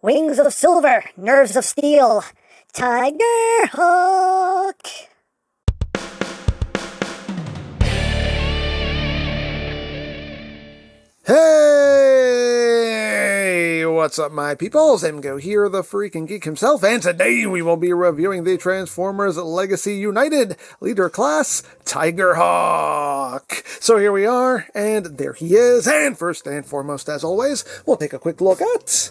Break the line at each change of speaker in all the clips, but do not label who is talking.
Wings of silver, nerves of steel. Tigerhawk!
Hey! What's up, my peoples? EmGo here, the freaking geek himself, and today we will be reviewing the Transformers Legacy United Leader Class Tigerhawk. So here we are, and there he is, and first and foremost, as always, we'll take a quick look at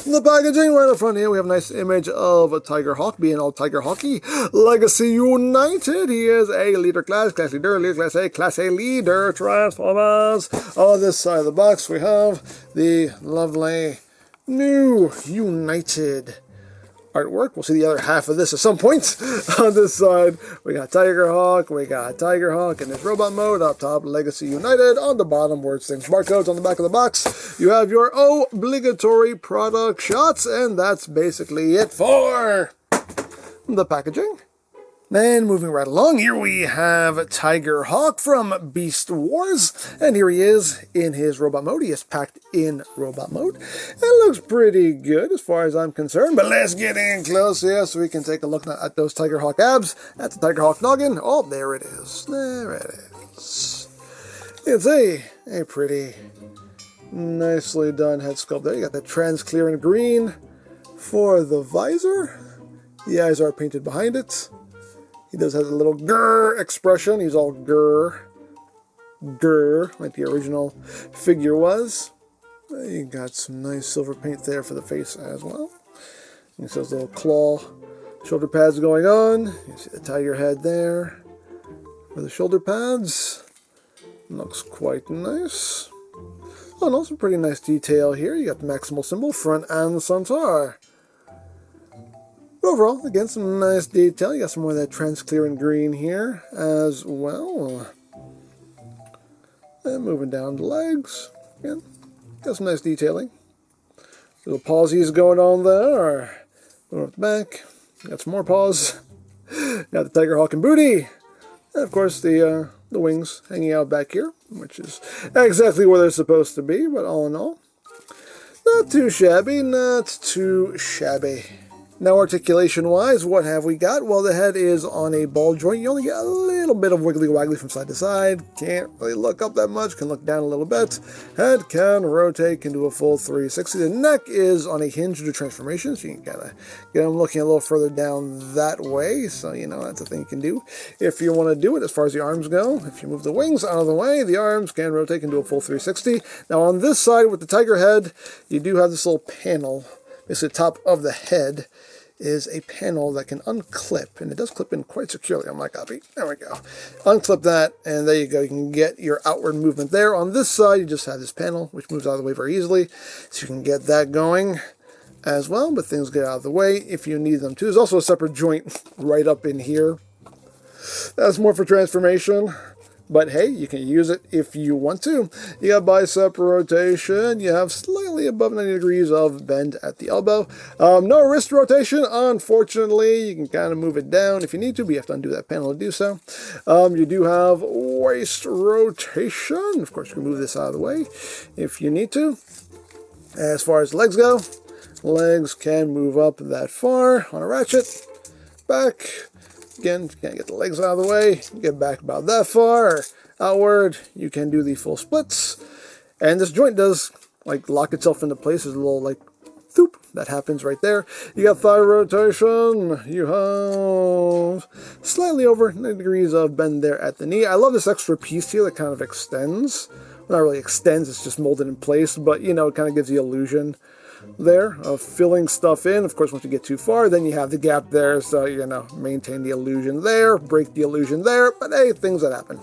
the packaging. Right up front here, we have a nice image of a Tigerhawk being all Tigerhawky. Legacy United. He is a leader class leader, class A leader, Transformers. On this side of the box, we have the lovely new United artwork. We'll see the other half of this at some point. On this side, we got Tigerhawk in his robot mode. Up top, Legacy United. On the bottom, words, things, barcodes. On the back of the box, you have your obligatory product shots, and that's basically it for the packaging. And moving right along, here we have Tigerhawk from Beast Wars, and here he is in his robot mode. He is packed in robot mode. It looks pretty good as far as I'm concerned, but let's get in close here so we can take a look at those Tigerhawk abs. That's the Tigerhawk noggin. Oh, there it is. There it is. It's a pretty nicely done head sculpt there. You got the transparent green for the visor. The eyes are painted behind it. He does have a little grrr expression. He's all grrr, like the original figure was. You got some nice silver paint there for the face as well. You see those little claw shoulder pads going on. You see the tiger head there for the shoulder pads. Looks quite nice. Oh, and also pretty nice detail here. You got the maximal symbol, front and center. Overall, again, some nice detail. You got some more of that transparent green here as well. And moving down the legs. Again, got some nice detailing. Little pawsies going on there. Going up the back. Got some more paws. Got the Tigerhawk and booty. And of course, the wings hanging out back here, which is exactly where they're supposed to be. But all in all, not too shabby, not too shabby. Now, articulation-wise, what have we got? Well, the head is on a ball joint. You only get a little bit of wiggly-waggly from side to side. Can't really look up that much. Can look down a little bit. Head can rotate, can do a full 360. The neck is on a hinge due to transformation, so you can kind of get them looking a little further down that way. So, you know, that's a thing you can do if you want to do it. As far as the arms go, if you move the wings out of the way, the arms can rotate, can do a full 360. Now, on this side with the tiger head, you do have this little panel. It's the top of the head is a panel that can unclip, and it does clip in quite securely on my copy. There we go. Unclip that, and there you go. You can get your outward movement there. On this side, you just have this panel, which moves out of the way very easily, so you can get that going as well, but things get out of the way if you need them to. There's also a separate joint right up in here. That's more for transformation. But hey, you can use it if you want to. You got bicep rotation. You have slightly above 90 degrees of bend at the elbow. No wrist rotation, unfortunately. You can kind of move it down if you need to, but you have to undo that panel to do so. You do have waist rotation. Of course, you can move this out of the way if you need to. As far as legs go, legs can move up that far on a ratchet. Back. Again, you can't get the legs out of the way, get back about that far, outward, you can do the full splits. And this joint does, like, lock itself into place. There's a little, like, thoop that happens right there. You got thigh rotation, you have slightly over 90 degrees of bend there at the knee. I love this extra piece here that kind of extends. Well, not really extends, it's just molded in place, but, you know, it kind of gives the illusion there of filling stuff in. Of course, once you get too far, then you have the gap there, so, you know, maintain the illusion there, break the illusion there, but hey, things that happen.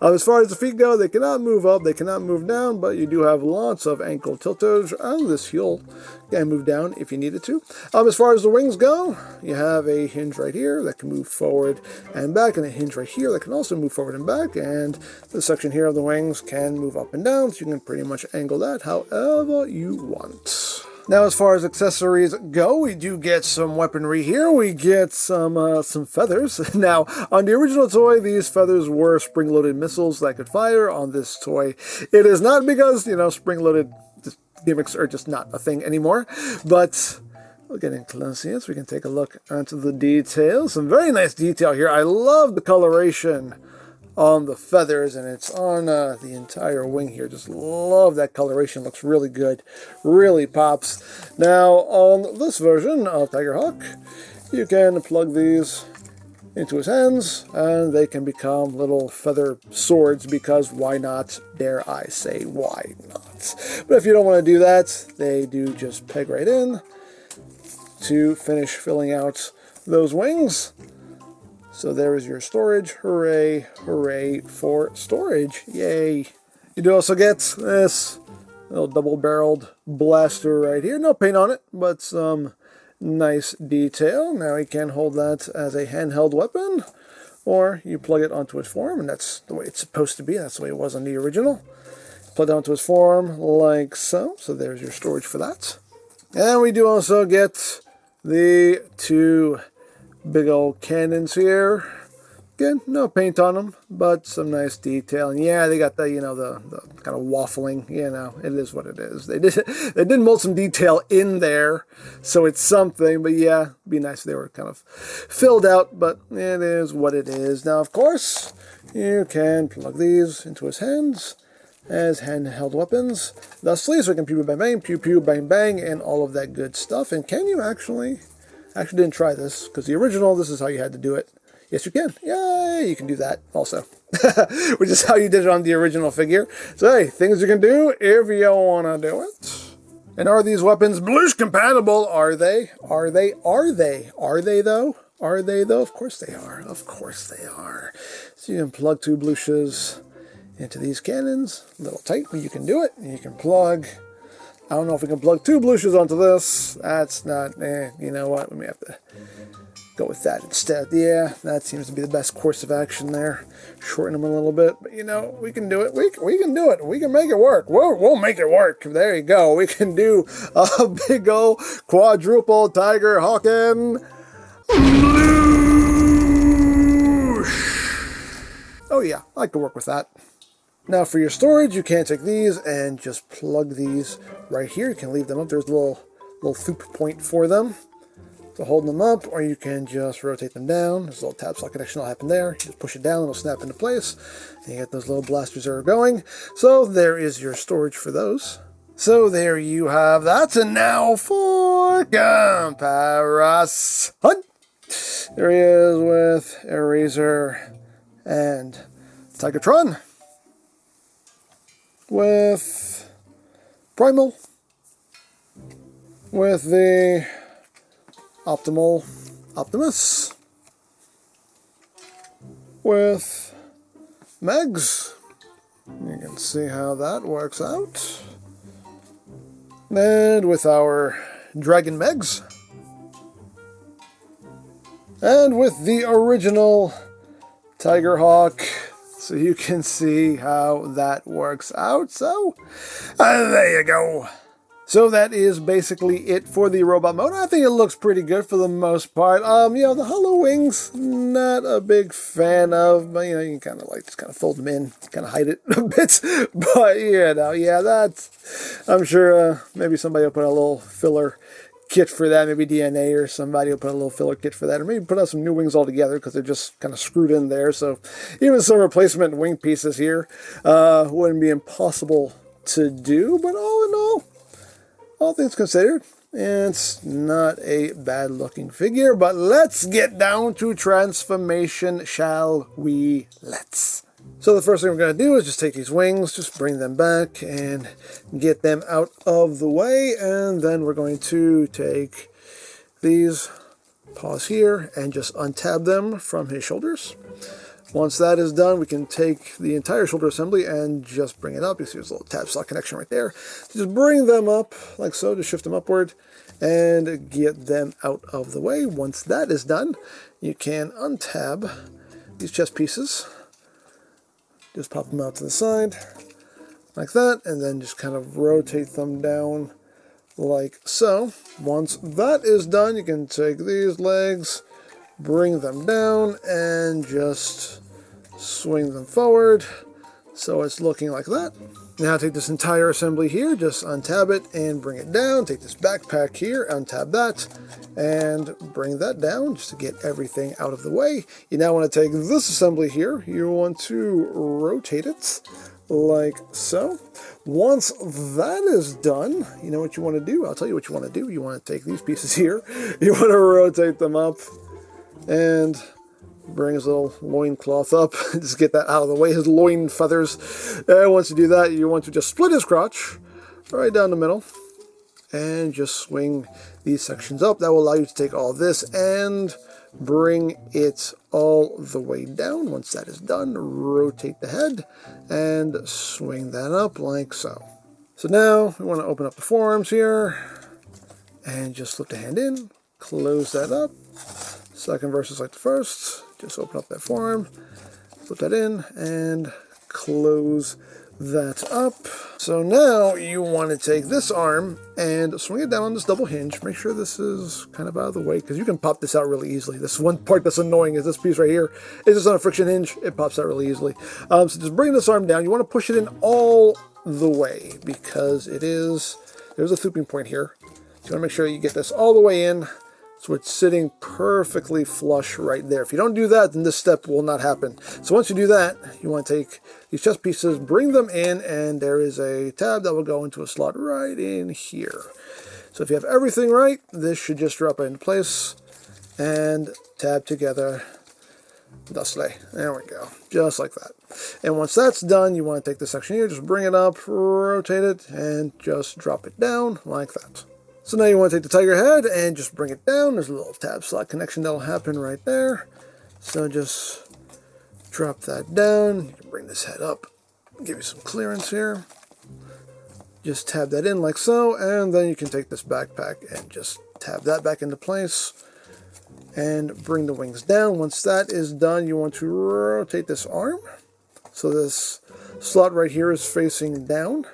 As far as the feet go, they cannot move up, they cannot move down, but you do have lots of ankle tilters, and this heel can move down if you needed to. As far as the wings go, you have a hinge right here that can move forward and back, and a hinge right here that can also move forward and back, and the section here of the wings can move up and down, so you can pretty much angle that however you want. Now, as far as accessories go, we do get some weaponry here. We get some feathers. Now, on the original toy, these feathers were spring-loaded missiles that could fire. On this toy, it is not, because, you know, spring-loaded gimmicks are just not a thing anymore. But we'll get in close here so we can take a look onto the details. Some very nice detail here. I love the coloration on the feathers, and it's on the entire wing here. Just love that coloration. Looks really good. Really pops. Now, on this version of Tigerhawk, you can plug these into his hands, and they can become little feather swords, because why not? Dare I say, why not? But if you don't want to do that, they do just peg right in to finish filling out those wings. So there is your storage. Hooray, hooray for storage. Yay. You do also get this little double-barreled blaster right here. No paint on it, but some nice detail. Now you can hold that as a handheld weapon, or you plug it onto its form, and that's the way it's supposed to be. That's the way it was on the original. Plug it onto its form like so. So there's your storage for that. And we do also get the two big old cannons here. Again, no paint on them, but some nice detail. And yeah, they got the, you know, the kind of waffling, you know, it is what it is. They did mold some detail in there, so it's something. But yeah, it'd be nice if they were kind of filled out, but it is what it is. Now, of course, you can plug these into his hands as handheld weapons, thusly, so we can pew, pew, bang, bang, and all of that good stuff. And can you actually didn't try this, because the original, this is how you had to do it. Yes, you can. Yay, you can do that also. Which is how you did it on the original figure. So, hey, things you can do if you want to do it. And are these weapons Bloosh compatible? Are they? Are they? Are they? Are they, though? Are they, though? Of course they are. Of course they are. So you can plug two Blooshes into these cannons. A little tight, but you can do it. You can plug... I don't know if we can plug two Blooshes onto this. That's not... you know what? We may have to go with that instead. Yeah, that seems to be the best course of action there. Shorten them a little bit. But, you know, we can do it. We can do it. We can make it work. We'll make it work. There you go. We can do a big old quadruple Tigerhawk Bloosh. Oh, yeah. I can work with that. Now, for your storage, you can take these and just plug these right here. You can leave them up. There's a little thoop point for them to hold them up, or you can just rotate them down. There's a little tab slot connection that'll happen there. You just push it down, it'll snap into place, and you get those little blasters that are going. So there is your storage for those. So there you have that, and now for comparison. There he is with Eraser and Tigertron, with Primal, with the Optimus, with Megs. You can see how that works out. And with our Dragon Megs. And with the original Tigerhawk. So you can see how that works out. So, there you go. So that is basically it for the robot mode. I think it looks pretty good for the most part. You know, the hollow wings, not a big fan of, but, you know, you can kind of like just kind of fold them in, kind of hide it a bit. But, you know, yeah, that's, I'm sure maybe somebody will put a little filler kit for that. Maybe DNA or somebody will put a little filler kit for that, or maybe put out some new wings altogether, because they're just kind of screwed in there. So even some replacement wing pieces here wouldn't be impossible to do. But all in all things considered, it's not a bad looking figure. But let's get down to transformation, shall we? Let's. So the first thing we're going to do is just take these wings, just bring them back and get them out of the way. And then we're going to take these paws here and just untab them from his shoulders. Once that is done, we can take the entire shoulder assembly and just bring it up. You see there's a little tab slot connection right there. Just bring them up like so, to shift them upward and get them out of the way. Once that is done, you can untab these chest pieces. Just pop them out to the side like that, and then just kind of rotate them down like so. Once that is done, you can take these legs, bring them down, and just swing them forward. So it's looking like that. Now take this entire assembly here, just untab it and bring it down. Take this backpack here, untab that, and bring that down just to get everything out of the way. You now want to take this assembly here. You want to rotate it like so. Once that is done, you know what you want to do? I'll tell you what you want to do. You want to take these pieces here. You want to rotate them up and bring his little loincloth up. Just get that out of the way, his loin feathers. And once you do that, you want to just split his crotch right down the middle and just swing these sections up. That will allow you to take all this and bring it all the way down. Once that is done, rotate the head and swing that up like so. So now we want to open up the forearms here and just slip the hand in, close that up. Second verse is like the first. Just open up that forearm, slip that in, and close that up. So now you want to take this arm and swing it down on this double hinge. Make sure this is kind of out of the way, because you can pop this out really easily. This one part that's annoying is this piece right here. It's just on a friction hinge. It pops out really easily. So just bring this arm down. You want to push it in all the way, because there's a looping point here. So you want to make sure you get this all the way in, so it's sitting perfectly flush right there. If you don't do that, then this step will not happen. So once you do that, you want to take these chest pieces, bring them in, and there is a tab that will go into a slot right in here. So if you have everything right, this should just drop right into place and tab together thusly. There we go, just like that. And once that's done, you want to take this section here, just bring it up, rotate it, and just drop it down like that. So now you want to take the tiger head and just bring it down. There's a little tab slot connection that'll happen right there. So just drop that down. You can bring this head up, give you some clearance here. Just tab that in like so, and then you can take this backpack and just tab that back into place and bring the wings down. Once that is done, you want to rotate this arm. So this slot right here is facing down.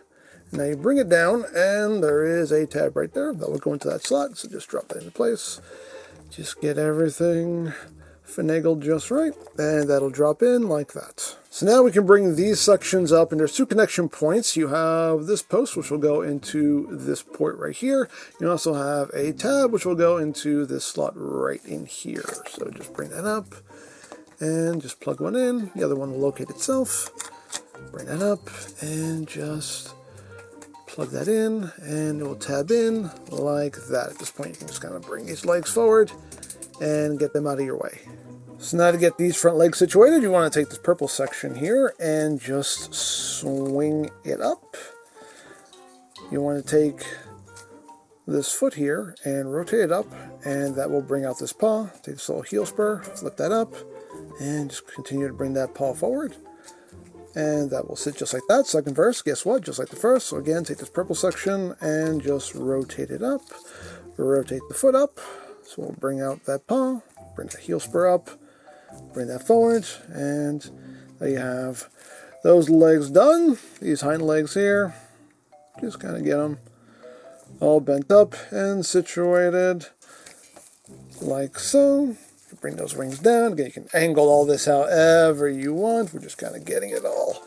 Now you bring it down, and there is a tab right there that will go into that slot. So just drop that into place. Just get everything finagled just right, and that'll drop in like that. So now we can bring these sections up, and there's two connection points. You have this post, which will go into this port right here. You also have a tab, which will go into this slot right in here. So just bring that up, and just plug one in. The other one will locate itself. Bring that up, and just plug that in, and it will tab in like that. At this point, you can just kind of bring these legs forward and get them out of your way. So now to get these front legs situated, you want to take this purple section here and just swing it up. You want to take this foot here and rotate it up, and that will bring out this paw. Take this little heel spur, flip that up, and just continue to bring that paw forward. And that will sit just like that. Second verse, guess what? Just like the first. So again, take this purple section and just rotate it up. Rotate the foot up. So we'll bring out that paw, bring the heel spur up, bring that forward, and there you have those legs done. These hind legs here, just kind of get them all bent up and situated like so. Bring those wings down. Again, you can angle all this however you want. We're just kind of getting it all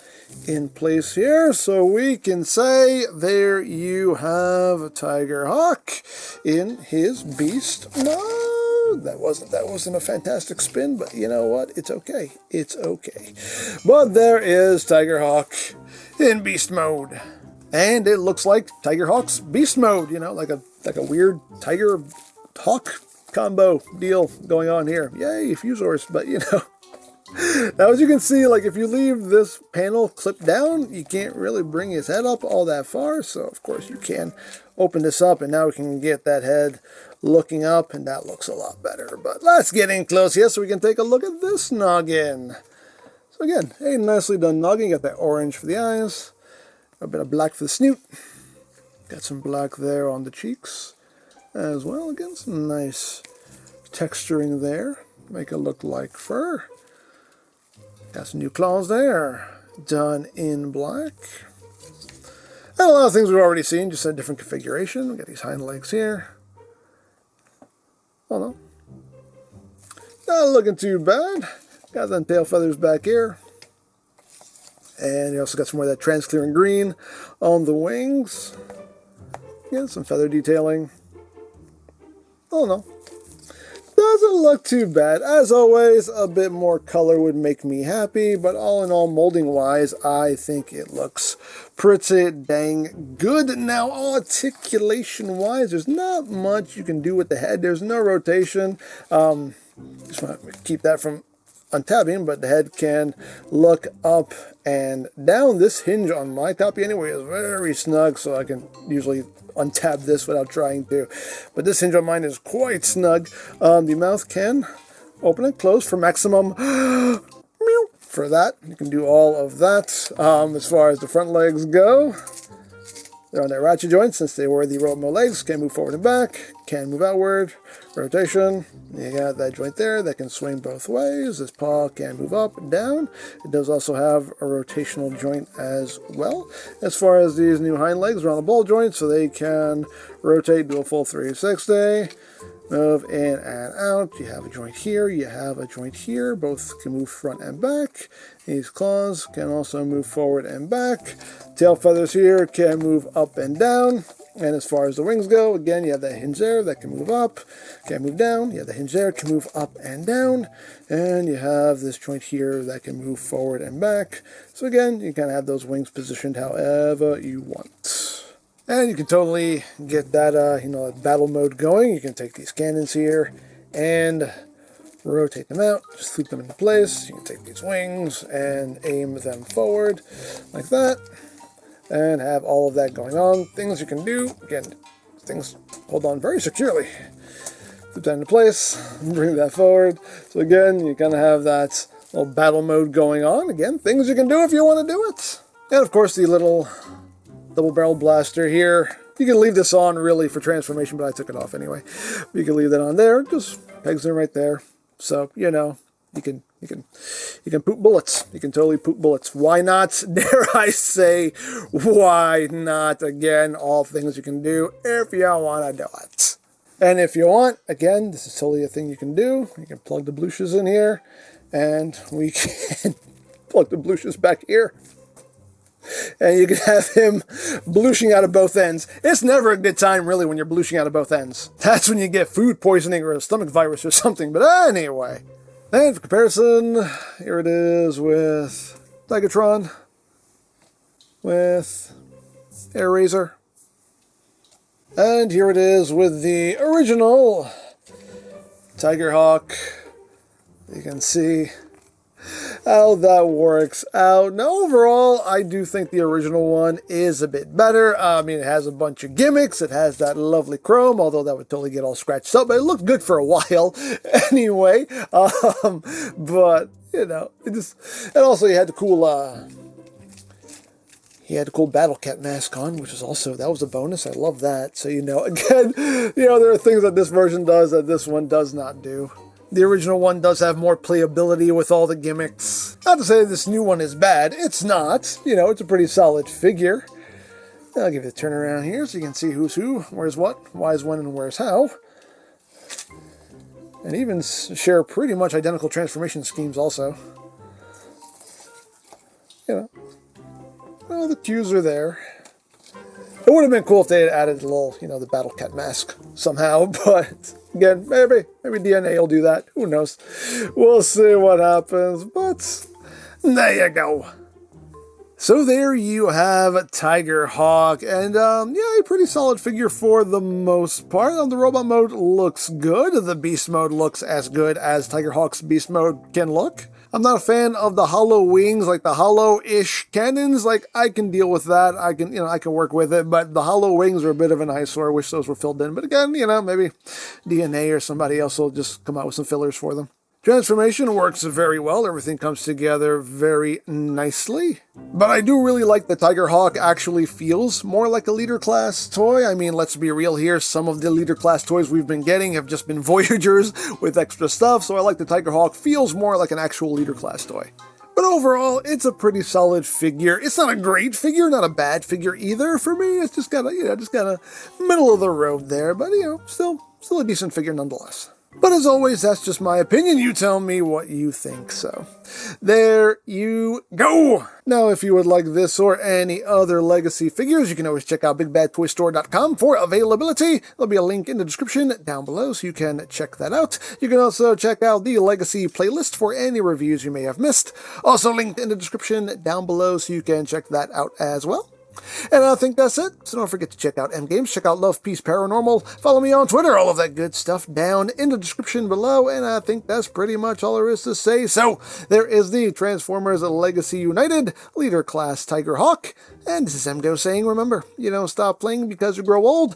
in place here. So we can say there you have a Tigerhawk in his beast mode. That wasn't a fantastic spin, but you know what? It's okay. It's okay. But there is Tigerhawk in beast mode. And it looks like Tigerhawk's beast mode, you know, like a weird tiger hawk combo deal going on here. Yay, Fusors. But you know, now as you can see, like if you leave this panel clipped down, you can't really bring his head up all that far. So of course you can open this up, and now we can get that head looking up, and that looks a lot better. But let's get in close here so we can take a look at this noggin. So again, a nicely done noggin. You got that orange for the eyes, a bit of black for the snoot, got some black there on the cheeks as well. Again, some nice texturing there, make it look like fur. Got some new claws there, done in black. And a lot of things we've already seen, just in a different configuration. We got these hind legs here. Oh no. Not looking too bad. Got them tail feathers back here. And you also got some more of that transclearing green on the wings. Yeah, some feather detailing. Oh no. Doesn't look too bad. As always, a bit more color would make me happy, but all in all, molding-wise, I think it looks pretty dang good. Now, articulation-wise, there's not much you can do with the head. There's no rotation. Just want to keep that from untabbing, but the head can look up and down. This hinge on my copy anyway is very snug, so I can usually untab this without trying to. But this hinge on mine is quite snug. The mouth can open and close for maximum for that. You can do all of that. As far as the front legs go, they're on that ratchet joint since they were the robot mode legs. Can move forward and back, can move outward, rotation. You got that joint there that can swing both ways. This paw can move up and down. It does also have a rotational joint as well. As far as these new hind legs, they're on the ball joint, so they can rotate, do a full 360. Move in and out. You have a joint here, you have a joint here. Both can move front and back. These claws can also move forward and back. Tail feathers here can move up and down. And as far as the wings go, again, you have that hinge there that can move up, can move down. You have the hinge there, can move up and down. And you have this joint here that can move forward and back. So again, you kind of have those wings positioned however you want. And you can totally get that, battle mode going. You can take these cannons here and rotate them out, just flip them into place. You can take these wings and aim them forward like that and have all of that going on. Things you can do, again, things hold on very securely. Flip that into place, bring that forward. So again, you kind of have that little battle mode going on. Again, things you can do if you want to do it. And of course, the little double barrel blaster here. You can leave this on really for transformation, but I took it off anyway. You can leave that on there. Just pegs them right there. So, you can poop bullets. You can totally poop bullets. Why not? Dare I say, why not? Again, all things you can do if you want to do it. And if you want, again, this is totally a thing you can do. You can plug the blouses in here, and we can plug the blouses back here. And you can have him blushing out of both ends. It's never a good time, really, when you're blushing out of both ends. That's when you get food poisoning or a stomach virus or something. But anyway. And for comparison, here it is with Tigertron, with Air Razor. And here it is with the original Tigerhawk. You can see how that works out. Now, overall, I do think the original one is a bit better. I mean, it has a bunch of gimmicks. It has that lovely chrome, although that would totally get all scratched up. But it looked good for a while anyway. But, it just... And also, he had the cool... He had a cool Battle Cat mask on, which was also... That was a bonus. I love that. So, again, there are things that this version does that this one does not do. The original one does have more playability with all the gimmicks. Not to say this new one is bad. It's not. It's a pretty solid figure. I'll give you a turn around here so you can see who's who, where's what, why is when, and where's how. And even share pretty much identical transformation schemes also. Well, the cues are there. It would have been cool if they had added a little, the Battle Cat mask somehow, but again, maybe DNA will do that. Who knows? We'll see what happens, but there you go. So there you have Tigerhawk, and a pretty solid figure for the most part. The robot mode looks good. The beast mode looks as good as Tigerhawk's beast mode can look. I'm not a fan of the hollow wings, like the hollow-ish cannons. Like, I can deal with that. I can work with it. But the hollow wings are a bit of an eyesore. I wish those were filled in. But again, maybe DNA or somebody else will just come out with some fillers for them. Transformation works very well. Everything comes together very nicely. But I do really like the Tigerhawk actually feels more like a leader class toy. I mean, let's be real here. Some of the leader class toys we've been getting have just been Voyagers with extra stuff. So I like the Tigerhawk feels more like an actual leader class toy. But overall, it's a pretty solid figure. It's not a great figure, not a bad figure either for me. It's just kind of, middle of the road there, but still a decent figure nonetheless. But as always, that's just my opinion. You tell me what you think. So, there you go. Now, if you would like this or any other Legacy figures, you can always check out BigBadToyStore.com for availability. There'll be a link in the description down below, so you can check that out. You can also check out the Legacy playlist for any reviews you may have missed. Also linked in the description down below, so you can check that out as well. And I think that's it, so don't forget to check out EmGo's, check out Love, Peace, Paranormal, follow me on Twitter, all of that good stuff down in the description below, and I think that's pretty much all there is to say. So, there is the Transformers Legacy United Leader Class Tigerhawk, and this is EmGo saying, remember, you don't stop playing because you grow old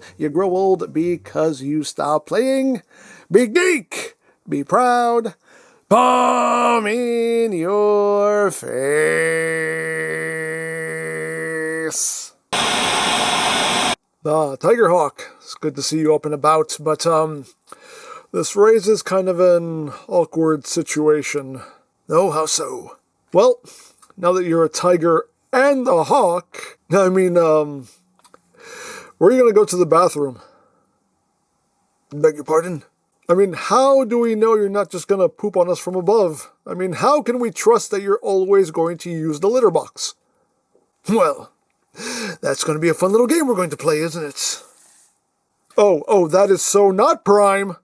because you stop playing. Be geek, be proud, palm in your face. Tigerhawk, it's good to see you up and about, but this raises kind of an awkward situation. Oh, how so? Well, now that you're a tiger and a hawk, I mean, where are you gonna go to the bathroom? Beg your pardon? I mean, how do we know you're not just gonna poop on us from above? I mean, how can we trust that you're always going to use the litter box? Well, that's going to be a fun little game we're going to play, isn't it? Oh, that is so not Prime!